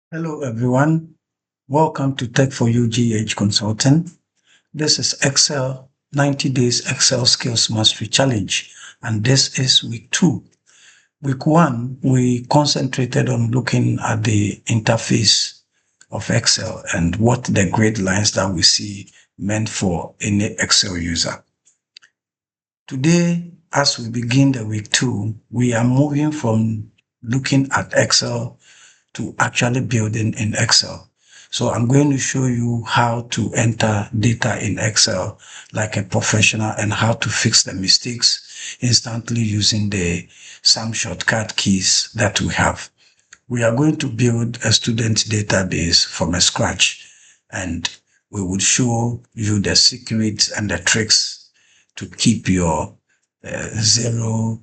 Hello, everyone. Welcome to Tech for You GH Consulting. This is Excel 90 Days Excel Skills Mastery Challenge, and this is week 2. Week 1, we concentrated on looking at the interface of Excel and what the grid lines that we see meant for any Excel user. Today, as we begin the week 2, we are moving from looking at Excel to actually building in Excel. So I'm going to show you how to enter data in Excel like a professional and how to fix the mistakes instantly using the some shortcut keys that we have. We are going to build a student database from a scratch, and we would show you the secrets and the tricks to keep your zero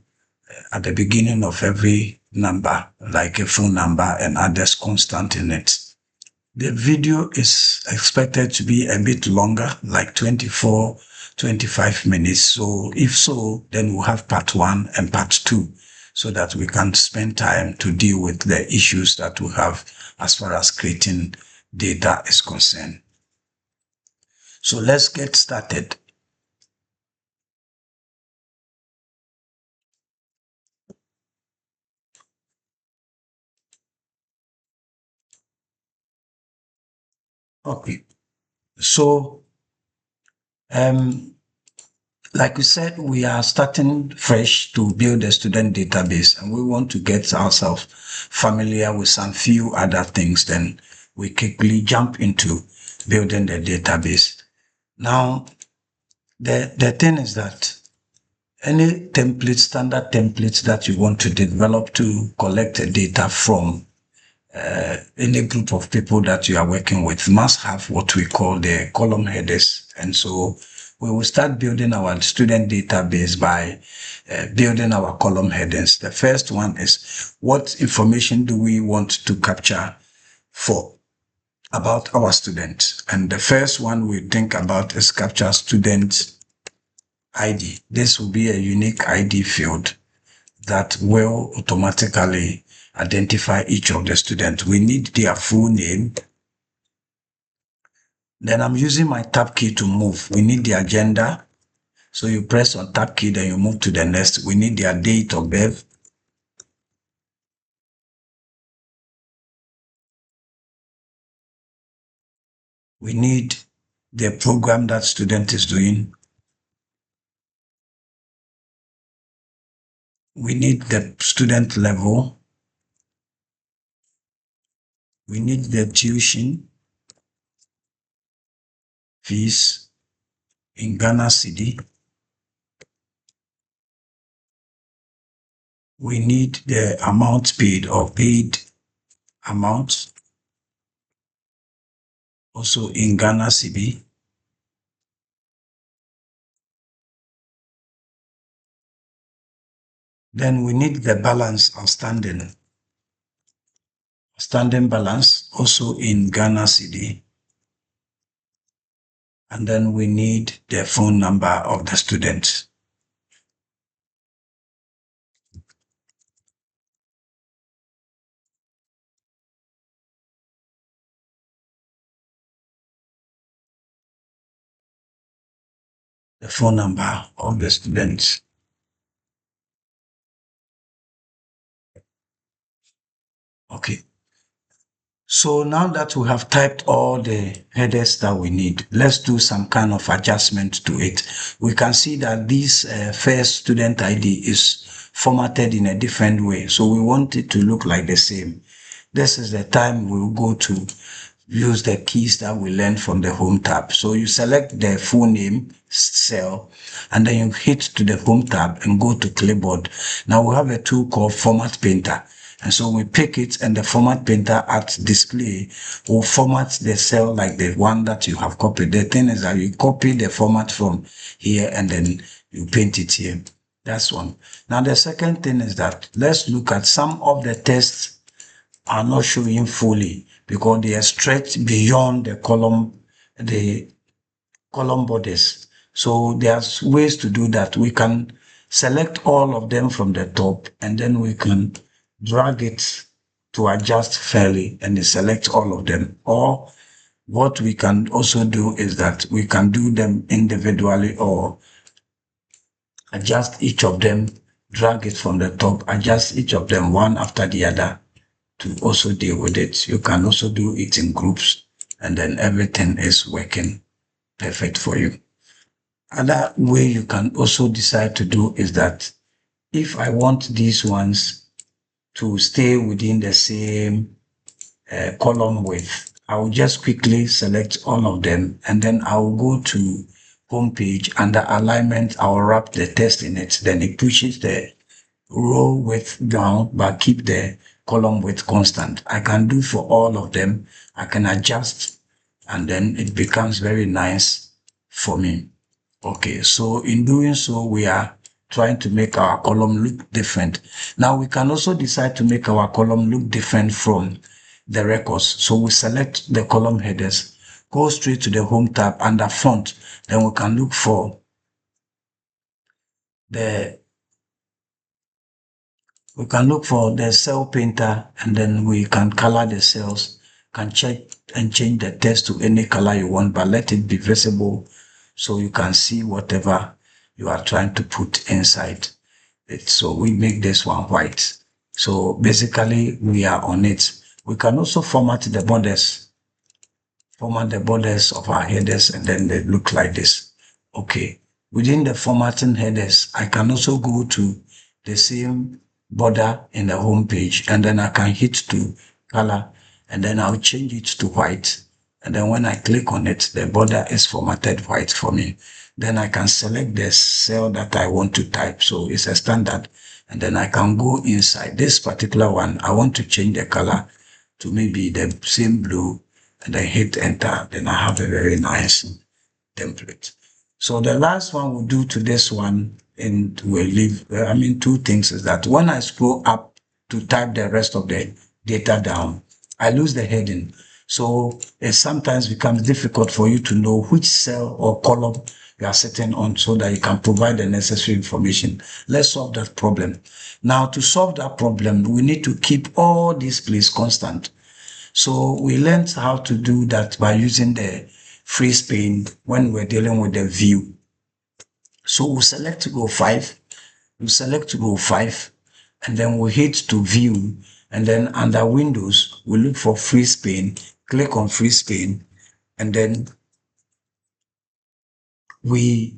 at the beginning of every number, like a phone number and others constant in it. The video is expected to be a bit longer, like 24, 25 minutes. So if so, then we'll have part 1 and part 2 so that we can spend time to deal with the issues that we have as far as creating data is concerned. So let's get started. Okay. So, like we said, we are starting fresh to build a student database, and we want to get ourselves familiar with some few other things. Then we quickly jump into building the database. Now, the thing is that any template, standard templates that you want to develop to collect the data from any group of people that you are working with must have what we call the column headers. And so we will start building our student database by building our column headers. The first one is, what information do we want to capture for about our student? And the first one we think about is capture student ID. This will be a unique ID field that will automatically identify each of the students. We need their full name. Then I'm using my tab key to move. We need the agenda. So you press on tab key, then you move to the next. We need their date of birth. We need the program that student is doing. We need the student level. We need the tuition fees in Ghana cedi. We need the amount paid or paid amount, also in Ghana cedi. Then we need the balance outstanding balance, also in Ghana cedi. And then we need the phone number of the student. The phone number of the student. Okay. So now that we have typed all the headers that we need, let's do some kind of adjustment to it. We can see that this first student ID is formatted in a different way. So we want it to look like the same. This is the time we'll go to use the keys that we learned from the home tab. So you select the full name cell, and then you hit to the home tab and go to clipboard. Now we have a tool called Format Painter. And so we pick it, and the Format Painter at display will format the cell like the one that you have copied. The thing is that you copy the format from here and then you paint it here. That's one. Now the second thing is that let's look at some of the tests are not showing fully because they are stretched beyond the column borders. So there's ways to do that. We can select all of them from the top, and then we can drag it to adjust fairly and select all of them. Or what we can also do is that we can do them individually or adjust each of them, drag it from the top, adjust each of them one after the other to also deal with it. You can also do it in groups, and then everything is working perfect for you. Another way you can also decide to do is that if I want these ones to stay within the same column width, I will just quickly select all of them, and then I will go to home page. Under alignment, I will wrap the text in it. Then it pushes the row width down, but keep the column width constant. I can do for all of them. I can adjust, and then it becomes very nice for me. Okay, so in doing so, we are trying to make our column look different. Now we can also decide to make our column look different from the records. So we select the column headers, go straight to the home tab under font. Then we can look for the cell painter, and then we can color the cells, can check and change the text to any color you want, but let it be visible so you can see whatever you are trying to put inside it. So we make this one white. So basically we are on it. We can also format the borders of our headers, and then they look like this. Okay. Within the formatting headers, I can also go to the same border in the home page, and then I can hit to color, and then I'll change it to white. And then when I click on it, the border is formatted white for me. Then I can select the cell that I want to type. So it's a standard. And then I can go inside this particular one. I want to change the color to maybe the same blue, and then hit enter. Then I have a very nice template. So the last one we'll do to this one, and we'll leave, two things is that when I scroll up to type the rest of the data down, I lose the heading. So it sometimes becomes difficult for you to know which cell or column you are sitting on so that you can provide the necessary information. Let's solve that problem. Now, to solve that problem, we need to keep all these places constant. So we learned how to do that by using the freeze pane when we're dealing with the view. So we'll select row 5, and then we hit to view, and then under Windows, we look for freeze pane, click on freeze pane, and then we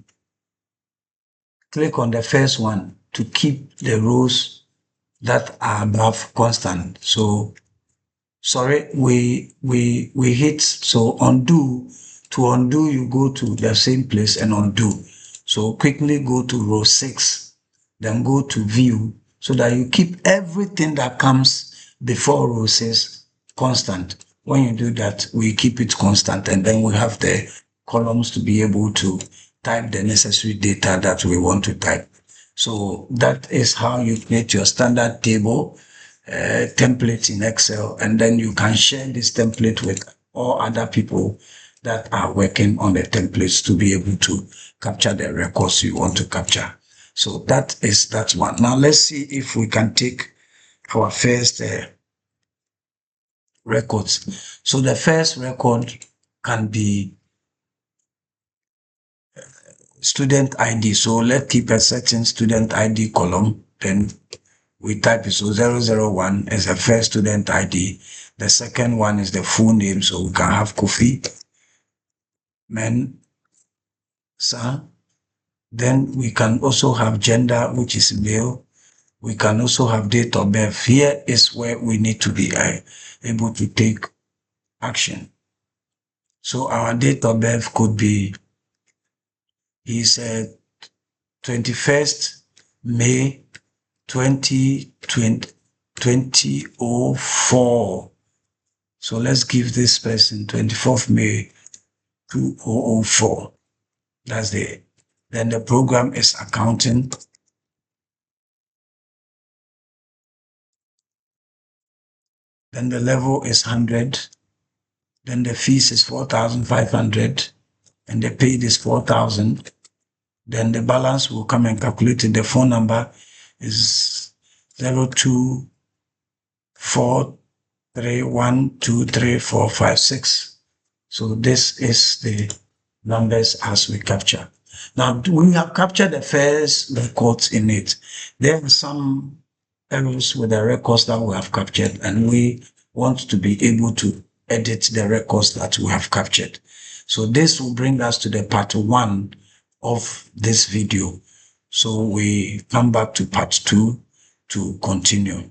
click on the first one to keep the rows that are above constant. So sorry, we hit, so undo. To undo, you go to the same place and undo. So quickly go to row 6, then go to view, so that you keep everything that comes before row 6 constant. When you do that, we keep it constant, and then we have the columns to be able to type the necessary data that we want to type. So that is how you create your standard table template in Excel, and then you can share this template with all other people that are working on the templates to be able to capture the records you want to capture. So that is that one. Now let's see if we can take our first records. So the first record can be student ID. So let's keep a certain student ID column. Then we type it. So 001 is the first student ID. The second one is the full name. So we can have Kofi Mensah. Then we can also have gender, which is male. We can also have date of birth. Here is where we need to be able to take action. So our date of birth could be, is 21st May 2004. So let's give this person 24th May 2004. That's the, then the program is accounting. Then the level is 100. Then the fees is 4,500. And the paid is 4,000. Then the balance will come and calculate it. The phone number is 0243 3, 1, 2, 3, 4, 5, 6. So this is the numbers as we capture. Now we have captured the first records in it. There are some errors with the records that we have captured, and we want to be able to edit the records that we have captured. So this will bring us to the part 1 of this video. So we come back to part 2 to continue.